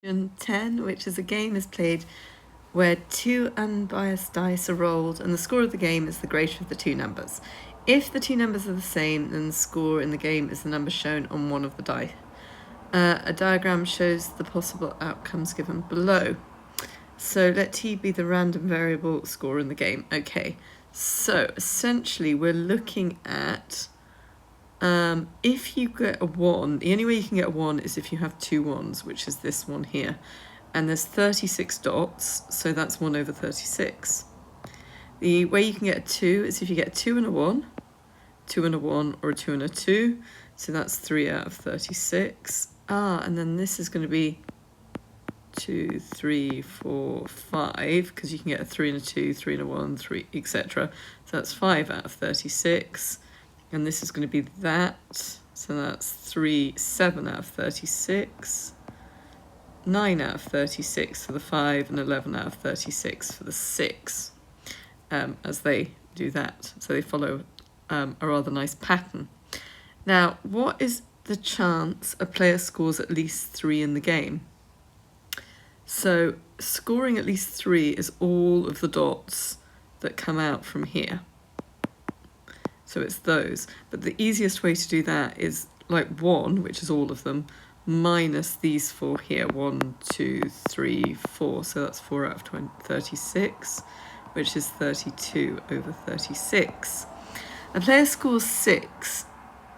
Q10, which is a game is played where two unbiased dice are rolled and the score of the game is the greater of the two numbers. If the two numbers are the same, then the score in the game is the number shown on one of the die. A diagram shows the possible outcomes given below. So let t be the random variable score in the game. Okay, so essentially we're looking at if you get a 1, the only way you can get a 1 is if you have two 1s, which is this one here. And there's 36 dots, so that's 1 over 36. The way you can get a 2 is if you get a 2 and a 1, 2 and a 1, or a 2 and a 2. So that's 3 out of 36. And then this is going to be 2, 3, 4, 5, because you can get a 3 and a 2, 3 and a 1, 3, etc. So that's 5 out of 36. And this is going to be that. So that's 3, 7 out of 36. 9 out of 36 for the 5, and 11 out of 36 for the 6, as they do that. So they follow a rather nice pattern. Now, what is the chance a player scores at least 3 in the game? So scoring at least 3 is all of the dots that come out from here. So it's those. But the easiest way to do that is like 1, which is all of them, minus these 4 here. 1, 2, 3, 4. So that's 4 out of 36, which is 32 over 36. A player scores 6,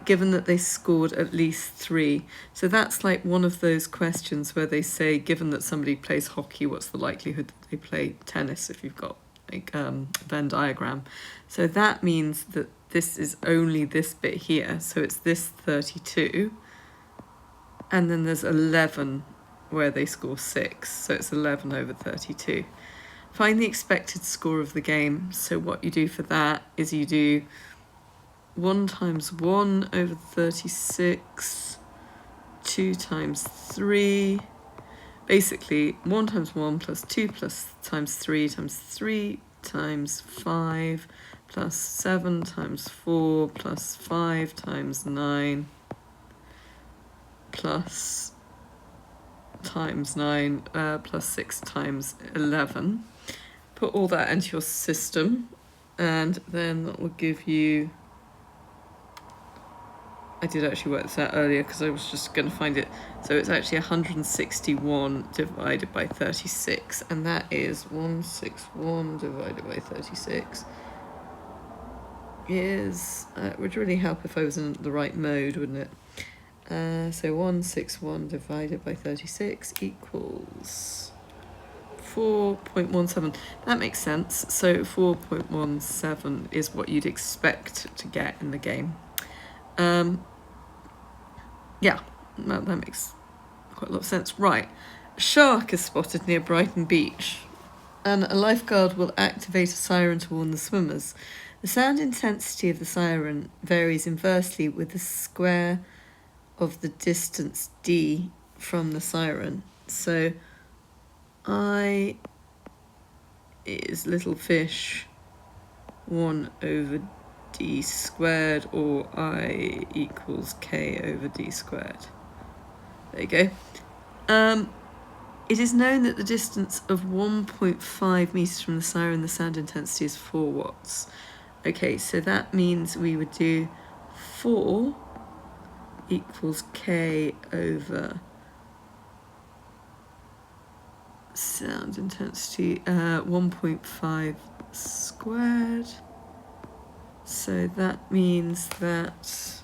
given that they scored at least 3. So that's like one of those questions where they say, given that somebody plays hockey, what's the likelihood that they play tennis, if you've got like Venn diagram. So that means that this is only this bit here. So it's this 32. And then there's 11 where they score 6. So it's 11 over 32. Find the expected score of the game. So what you do for that is you do 1 times 1 over 36, 2 times 3. Basically, 1 times 1 plus 2 plus times 3 times 5 plus 7 times 4 plus 5 times 9 plus times 9 plus 6 times 11. Put all that into your system, and then that will give you... I did actually work this out earlier because I was just going to find it. So it's actually 161 divided by 36, and that is 161 divided by 36 is... it would really help if I was in the right mode, wouldn't it? So 161 divided by 36 equals 4.17. That makes sense. So 4.17 is what you'd expect to get in the game. Yeah, that makes quite a lot of sense. Right, a shark is spotted near Brighton Beach, and a lifeguard will activate a siren to warn the swimmers. The sound intensity of the siren varies inversely with the square of the distance d from the siren. So I is little fish 1 over d squared, or I equals k over d squared. There you go. It is known that the distance of 1.5 meters from the siren, the sound intensity is 4 watts. Okay, so that means we would do 4 equals k over sound intensity 1.5 squared. So that means that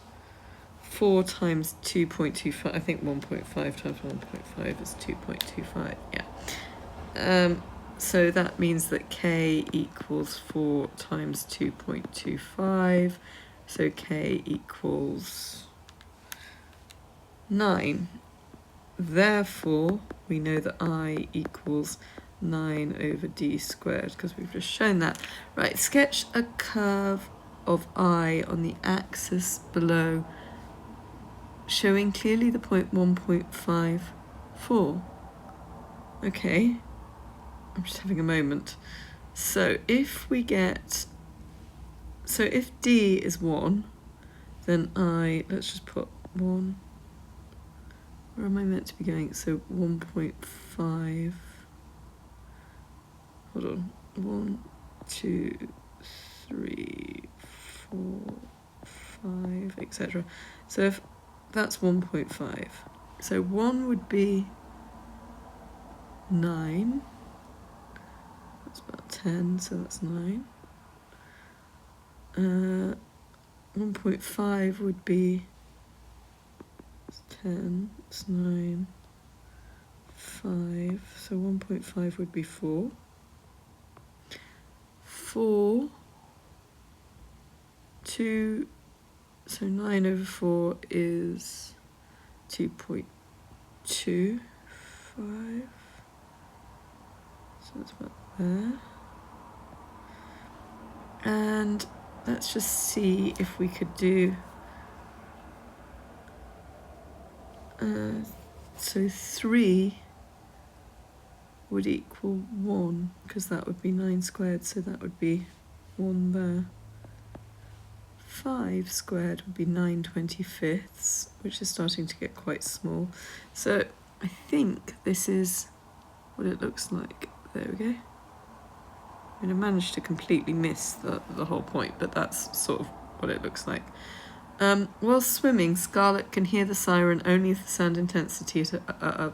4 times 2.25, I think 1.5 times 1.5 is 2.25, yeah. So that means that k equals 4 times 2.25, so k equals 9. Therefore, we know that I equals 9 over d squared, because we've just shown that. Right, sketch a curve of I on the axis below, showing clearly the point 1.54. Okay, I'm just having a moment. So if we get... So if d is 1, then I... Let's just put 1... Where am I meant to be going? So 1.5. Hold on. 1, 2, 3, 4, 5, etc. So if that's 1.5. So 1 would be 9. That's about 10, so that's 9. 1.5 would be 10, it's 9, 5. So 1.5 would be 4. 4, 2, so 9 over 4 is 2.25. So that's about there. And let's just see if we could do, so 3 would equal 1, because that would be 9 squared, so that would be 1 there. 5 squared would be 9/25, which is starting to get quite small. So I think this is what it looks like. There we go. I mean, I managed to completely miss the whole point, but that's sort of what it looks like. While swimming, Scarlett can hear the siren only if the sound intensity at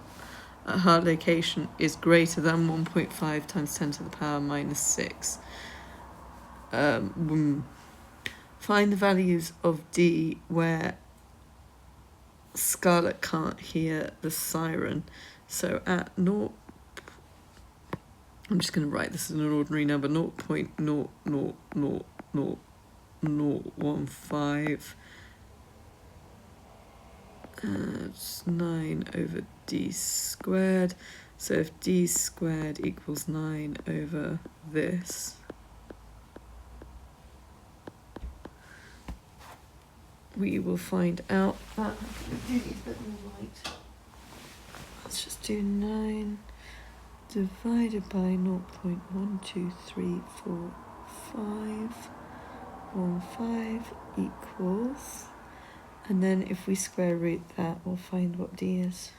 her location is greater than 1.5 times 10 to the power minus 6. Find the values of D where Scarlett can't hear the siren. So at 0, I'm just going to write this as an ordinary number, 0.0000015. It's 9 over D squared. So if D squared equals 9 over this, we will find out that. Let's just do 9 divided by 0.1234515 equals, and then if we square root that, we'll find what D is.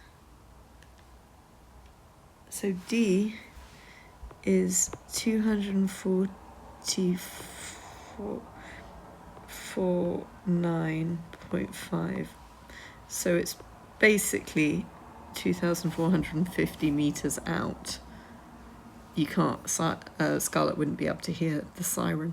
So D is 249.5. So it's basically 2,450 meters out. You can't, Scarlett wouldn't be able to hear the siren.